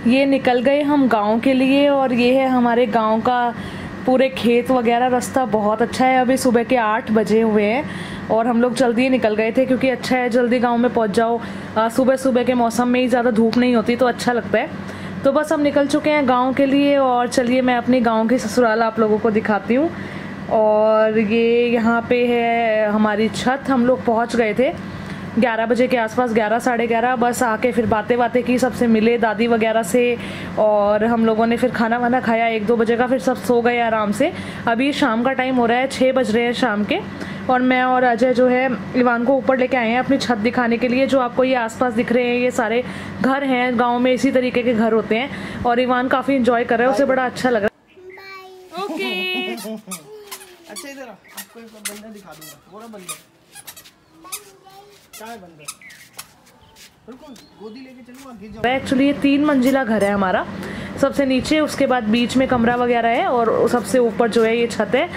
ये निकल गए हम गांव के लिए और ये है हमारे गांव का पूरे खेत वगैरह। रास्ता बहुत अच्छा है। अभी सुबह के 8 बजे हुए हैं और हम लोग जल्दी ही निकल गए थे क्योंकि अच्छा है जल्दी गांव में पहुंच जाओ। सुबह सुबह के मौसम में ही ज़्यादा धूप नहीं होती तो अच्छा लगता है। तो बस हम निकल चुके हैं गांव के लिए और चलिए मैं अपनी गांव की ससुराल आप लोगों को दिखाती हूँ। और ये यहाँ पे है हमारी छत। हम लोग पहुँच गए थे 11 बजे के आसपास, 11 साढ़े 11। बस आके फिर बातें बातें की, सबसे मिले दादी वगैरह से और हम लोगों ने फिर खाना वाना खाया 1-2 बजे का। फिर सब सो गए आराम से। अभी शाम का टाइम हो रहा है, 6 बज रहे हैं शाम के। और मैं और अजय जो है इवान को ऊपर लेके आए हैं अपनी छत दिखाने के लिए। जो आपको ये आसपास दिख रहे हैं ये सारे घर हैं। गाँव में इसी तरीके के घर होते हैं और इवान काफ़ी इंजॉय कर रहा है, उसे बड़ा अच्छा लग रहा है। ओके अच्छा इधर आपको एक बंदर दिखा दूंगा। वो ना बंदर क्या है, बंदर बिल्कुल गोदी लेके चलूंगा गिर जाऊंगा। एक्चुअली ये 3 मंजिला घर है हमारा। सबसे नीचे, उसके बाद बीच में कमरा वगैरह है और सबसे ऊपर जो है ये छत है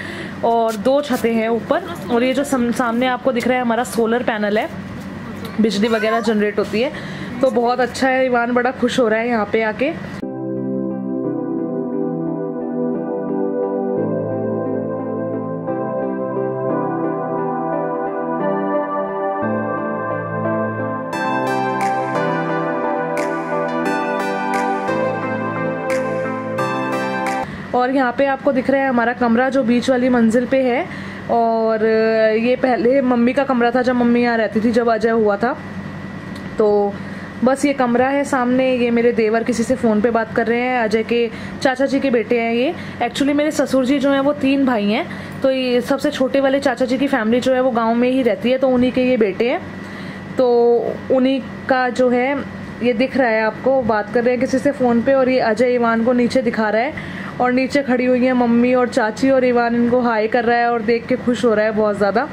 और 2 छतें हैं ऊपर। और ये जो सामने आपको दिख रहा है हमारा सोलर पैनल है, बिजली वगैरह जनरेट होती है। तो बहुत अच्छा है, इवान बड़ा खुश हो रहा है यहाँ पे आके। और यहाँ पे आपको दिख रहा है हमारा कमरा जो बीच वाली मंजिल पे है। और ये पहले मम्मी का कमरा था जब मम्मी यहाँ रहती थी, जब अजय हुआ था। तो बस ये कमरा है सामने। ये मेरे देवर किसी से फ़ोन पे बात कर रहे हैं, अजय के चाचा जी के बेटे हैं ये। एक्चुअली मेरे ससुर जी जो हैं वो 3 भाई हैं। तो ये सबसे छोटे वाले चाचा जी की फैमिली जो है वो गाँव में ही रहती है, तो उन्हीं के ये बेटे हैं। तो उन्हीं का जो है ये दिख रहा है आपको, बात कर रहे हैं किसी से फ़ोन पे। और ये अजय इवान को नीचे दिखा रहा है और नीचे खड़ी हुई है मम्मी और चाची और इवान इनको हाई कर रहा है और देख के खुश हो रहा है बहुत ज़्यादा।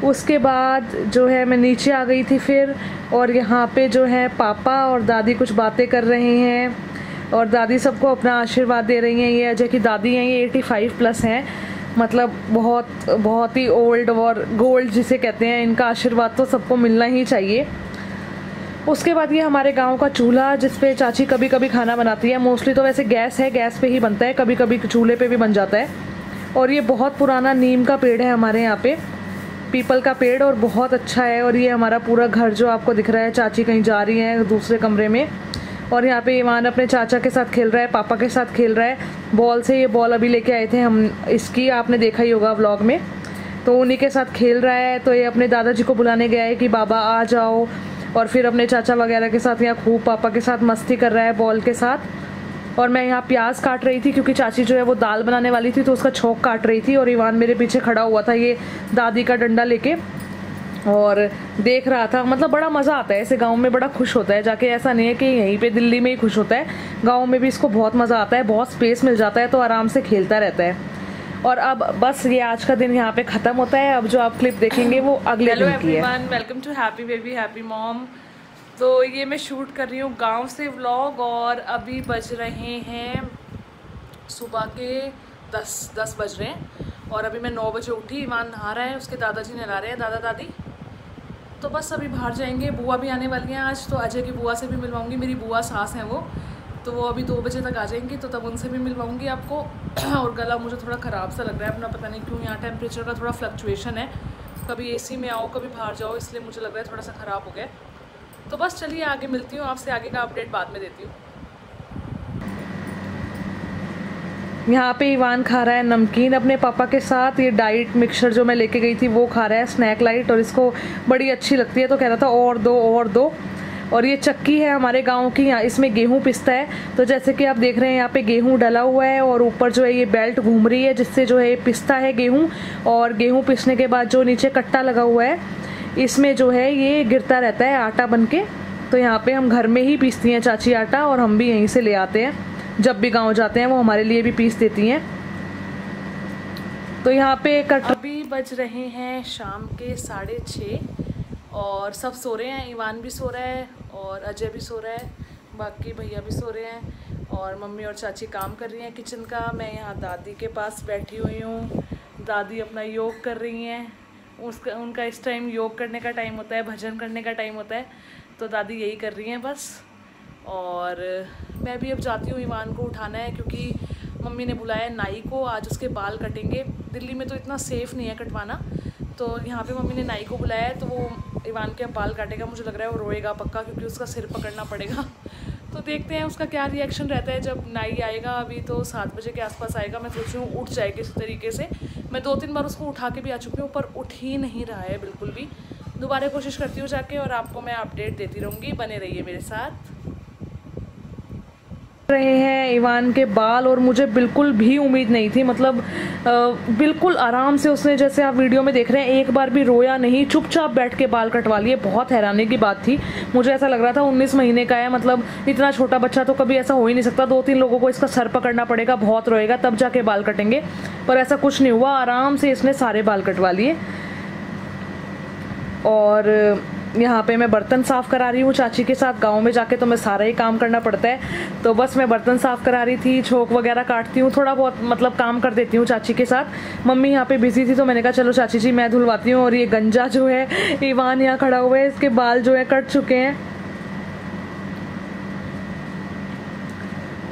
उसके बाद जो है मैं नीचे आ गई थी फिर, और यहाँ पे जो है पापा और दादी कुछ बातें कर रहे हैं और दादी सबको अपना आशीर्वाद दे रही हैं। ये अजय की दादी हैं, ये 85 प्लस हैं, मतलब बहुत ही ओल्ड और गोल्ड जिसे कहते हैं। इनका आशीर्वाद तो सबको मिलना ही चाहिए। उसके बाद ये हमारे गांव का चूल्हा जिस पे चाची कभी कभी खाना बनाती है। मोस्टली तो वैसे गैस है, गैस पे ही बनता है, कभी कभी चूल्हे पे भी बन जाता है। और ये बहुत पुराना नीम का पेड़ है हमारे यहाँ पे, पीपल का पेड़, और बहुत अच्छा है। और ये हमारा पूरा घर जो आपको दिख रहा है। चाची कहीं जा रही हैं दूसरे कमरे में और यहाँ पे ईमान अपने चाचा के साथ खेल रहा है, पापा के साथ खेल रहा है बॉल से। ये बॉल अभी लेके आए थे हम, इसकी आपने देखा ही होगा व्लॉग में। तो उन्हीं के साथ खेल रहा है। तो ये अपने दादाजी को बुलाने गया है कि बाबा आ जाओ, और फिर अपने चाचा वगैरह के साथ यहाँ खूब पापा के साथ मस्ती कर रहा है बॉल के साथ। और मैं यहाँ प्याज काट रही थी क्योंकि चाची जो है वो दाल बनाने वाली थी तो उसका छोंक काट रही थी। और इवान मेरे पीछे खड़ा हुआ था ये दादी का डंडा लेके और देख रहा था। मतलब बड़ा मज़ा आता है ऐसे, गांव में बड़ा खुश होता है जाके। ऐसा नहीं है कि यहीं पे दिल्ली में ही खुश होता है, गांव में भी इसको बहुत मज़ा आता है। बहुत स्पेस मिल जाता है तो आराम से खेलता रहता है। और अब बस ये आज का दिन यहाँ पे ख़त्म होता है। अब जो आप क्लिप देखेंगे वो अगले दिन की है। Welcome to happy baby happy mom. तो ये मैं शूट कर रही हूँ गांव से व्लॉग और अभी बज रहे हैं सुबह के 10 बज रहे हैं। और अभी मैं 9 बजे उठी। ईमान नहा रहा है, उसके दादाजी नहा रहे हैं, दादा दादी। तो बस अभी बाहर जाएंगे। बुआ भी आने वाली हैं आज, तो अजय की बुआ से भी मिलवाऊंगी। मेरी बुआ सास हैं वो, तो वो अभी 2 बजे तक आ जाएंगी, तो तब उनसे भी मिलवाऊंगी आपको। और गला मुझे थोड़ा ख़राब सा लग रहा है अपना, पता नहीं क्यों। यहाँ टेम्परेचर का थोड़ा फ्लक्चुएशन है, कभी एसी में आओ कभी बाहर जाओ, इसलिए मुझे लग रहा है थोड़ा सा ख़राब हो गया। तो बस चलिए आगे मिलती हूँ आपसे, आगे का अपडेट बाद में देती हूँ। यहाँ पे इवान खा रहा है नमकीन अपने पापा के साथ। ये डाइट मिक्सचर जो मैं लेके गई थी वो खा रहा है, स्नैक लाइट, और इसको बड़ी अच्छी लगती है तो कह रहा था और दो और दो। और ये चक्की है हमारे गांव की, यहाँ इसमें गेहूं पिसता है। तो जैसे कि आप देख रहे हैं यहाँ पे गेहूं डला हुआ है और ऊपर जो है ये बेल्ट घूम रही है जिससे जो है पिसता है गेहूं। और गेहूं पिसने के बाद जो नीचे कट्टा लगा हुआ है इसमें जो है ये गिरता रहता है आटा बन के। तो यहाँ पे हम घर में ही पीसती हैं चाची आटा, और हम भी यहीं से ले आते हैं। जब भी गाँव जाते हैं वो हमारे लिए भी पीस देती हैं। तो यहाँ पे अभी बज रहे हैं शाम के 6:30 और सब सो रहे हैं। ईवान भी सो रहा है और अजय भी सो रहा है, बाकी भैया भी सो रहे हैं और मम्मी और चाची काम कर रही हैं किचन का। मैं यहाँ दादी के पास बैठी हुई हूँ। दादी अपना योग कर रही हैं। उनका इस टाइम योग करने का टाइम होता है, भजन करने का टाइम होता है, तो दादी यही कर रही हैं बस। और मैं भी अब जाती हूँ, ईवान को उठाना है क्योंकि मम्मी ने बुलाया नाई को, आज उसके बाल कटेंगे। दिल्ली में तो इतना सेफ़ नहीं है कटवाना, तो यहाँ पे मम्मी ने नाई को बुलाया है, तो वो ईवान के अब बाल काटेगा। मुझे लग रहा है वो रोएगा पक्का, क्योंकि उसका सिर पकड़ना पड़ेगा। तो देखते हैं उसका क्या रिएक्शन रहता है जब नाई आएगा। अभी तो 7 बजे के आसपास आएगा। मैं सोच रही हूँ उठ जाए किसी तरीके से। मैं 2-3 बार उसको उठा के भी आ चुकी हूँ, पर उठ ही नहीं रहा है बिल्कुल भी। दोबारा कोशिश करती हूँ जाके, और आपको मैं अपडेट देती रहूँगी। बने रहिए मेरे साथ। रहे हैं ईवान के बाल, और मुझे बिल्कुल भी उम्मीद नहीं थी, मतलब बिल्कुल आराम से उसने, जैसे आप वीडियो में देख रहे हैं, एक बार भी रोया नहीं, चुपचाप बैठ के बाल कटवा लिए। बहुत हैरानी की बात थी, मुझे ऐसा लग रहा था 19 महीने का है, मतलब इतना छोटा बच्चा तो कभी ऐसा हो ही नहीं सकता। 2-3 लोगों को इसका सर पकड़ना पड़ेगा, बहुत रोएगा तब जाके बाल कटेंगे, पर ऐसा कुछ नहीं हुआ। आराम से इसने सारे बाल कटवा लिए। और यहाँ पे मैं बर्तन साफ़ करा रही हूँ चाची के साथ। गांव में जाके तो मैं सारा ही काम करना पड़ता है, तो बस मैं बर्तन साफ़ करा रही थी, छोक वगैरह काटती हूँ, थोड़ा बहुत मतलब काम कर देती हूँ चाची के साथ। मम्मी यहाँ पे बिजी थी, तो मैंने कहा चलो चाची जी मैं धुलवाती हूँ। और ये गंजा जो है, ईवान यहाँ खड़ा हुआ है, इसके बाल जो है कट चुके हैं।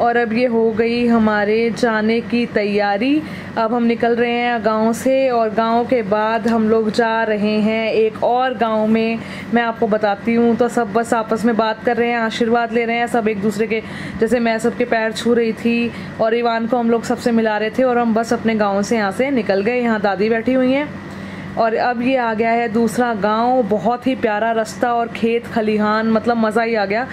और अब ये हो गई हमारे जाने की तैयारी। अब हम निकल रहे हैं गांव से, और गांव के बाद हम लोग जा रहे हैं एक और गांव में, मैं आपको बताती हूँ। तो सब बस आपस में बात कर रहे हैं, आशीर्वाद ले रहे हैं सब एक दूसरे के। जैसे मैं सबके पैर छू रही थी, और ईवान को हम लोग सबसे मिला रहे थे, और हम बस अपने गाँव से यहाँ से निकल गए। यहाँ दादी बैठी हुई हैं। और अब ये आ गया है दूसरा गांव। बहुत ही प्यारा रास्ता और खेत खलिहान, मतलब मज़ा ही आ गया।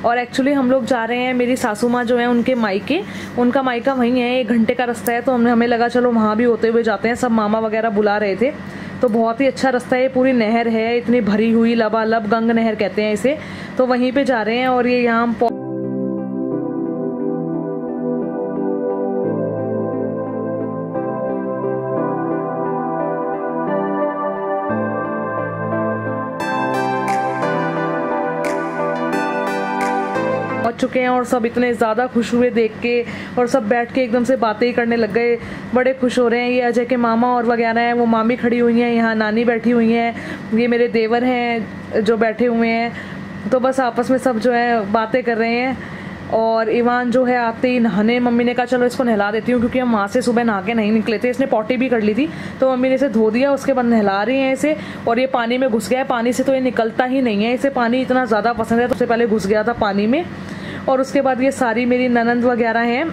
और एक्चुअली हम लोग जा रहे हैं, मेरी सासू माँ जो है उनके मायके, उनका मायका वहीं है, 1 घंटे का रास्ता है। तो हमें लगा चलो वहाँ भी होते हुए जाते हैं। सब मामा वगैरह बुला रहे थे, तो बहुत ही अच्छा रास्ता है। पूरी नहर है, इतनी भरी हुई, लबालब गंग नहर कहते हैं इसे। तो वहीं पे जा रहे हैं। और ये यहाँ पहुंच चुके हैं, और सब इतने ज़्यादा खुश हुए देख के, और सब बैठ के एकदम से बातें ही करने लग गए। बड़े खुश हो रहे हैं। ये अजय के मामा और वगैरह हैं, वो मामी खड़ी हुई हैं, यहाँ नानी बैठी हुई हैं, ये मेरे देवर हैं जो बैठे हुए हैं। तो बस आपस में सब जो है बातें कर रहे हैं। और ईवान जो है आते ही नहाने, मम्मी ने कहा चलो इसको नहला देती हूँ, क्योंकि हम वहाँ से सुबह नहा के नहीं निकले थे। इसने पॉटी भी कर ली थी, तो मम्मी ने इसे धो दिया, उसके बाद नहला रही हैं इसे। और ये पानी में घुस गया है, पानी से तो ये निकलता ही नहीं है, इसे पानी इतना ज़्यादा पसंद है। तो उससे पहले घुस गया था पानी में। और उसके बाद ये सारी मेरी ननंद वगैरह हैं,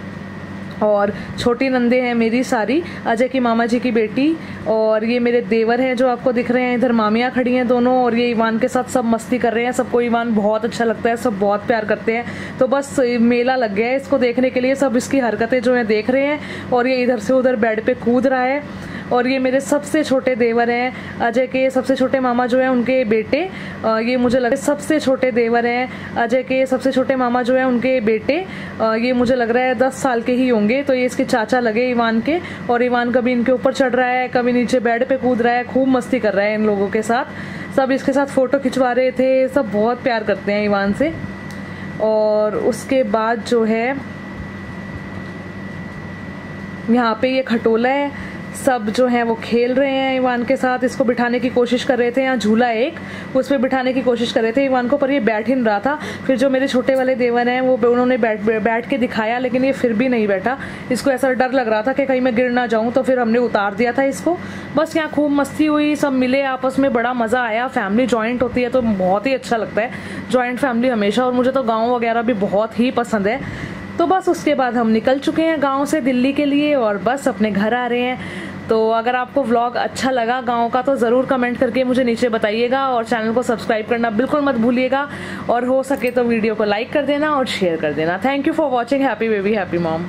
और छोटी नंदे हैं मेरी सारी, अजय की मामा जी की बेटी। और ये मेरे देवर हैं जो आपको दिख रहे हैं, इधर मामियाँ खड़ी हैं दोनों। और ये ईवान के साथ सब मस्ती कर रहे हैं। सबको ईवान बहुत अच्छा लगता है, सब बहुत प्यार करते हैं। तो बस मेला लग गया है इसको देखने के लिए। सब इसकी हरकतें जो हैं देख रहे हैं, और ये इधर से उधर बेड पे कूद रहा है। और ये मेरे सबसे छोटे देवर हैं, अजय के सबसे छोटे मामा जो हैं उनके बेटे। ये मुझे लग सबसे छोटे देवर हैं, अजय के सबसे छोटे मामा जो हैं उनके बेटे। ये मुझे लग रहा है 10 साल के ही होंगे। तो ये इसके चाचा लगे ईवान के। और ईवान कभी इनके ऊपर चढ़ रहा है, कभी नीचे बेड पे कूद रहा है, खूब मस्ती कर रहा है इन लोगों के साथ। सब इसके साथ फ़ोटो खिंचवा रहे थे, सब बहुत प्यार करते हैं ईवान से। और उसके बाद जो है यहाँ पे ये खटोला है, सब जो हैं वो खेल रहे हैं ईवान के साथ। इसको बिठाने की कोशिश कर रहे थे, यहाँ झूला एक, उस पर बिठाने की कोशिश कर रहे थे ईवान को, पर ये बैठ ही नहीं रहा था। फिर जो मेरे छोटे वाले देवर हैं वो उन्होंने बैठ के दिखाया, लेकिन ये फिर भी नहीं बैठा। इसको ऐसा डर लग रहा था कि कहीं मैं गिर ना जाऊँ, तो फिर हमने उतार दिया था इसको। बस यहाँ खूब मस्ती हुई, सब मिले आपस में, बड़ा मज़ा आया। फैमिली जॉइंट होती है तो बहुत ही अच्छा लगता है, जॉइंट फैमिली हमेशा। और मुझे तो गाँव वगैरह भी बहुत ही पसंद है। तो बस उसके बाद हम निकल चुके हैं गांव से दिल्ली के लिए, और बस अपने घर आ रहे हैं। तो अगर आपको व्लॉग अच्छा लगा गांव का, तो ज़रूर कमेंट करके मुझे नीचे बताइएगा, और चैनल को सब्सक्राइब करना बिल्कुल मत भूलिएगा। और हो सके तो वीडियो को लाइक कर देना और शेयर कर देना। Thank you for watching. Happy baby happy mom.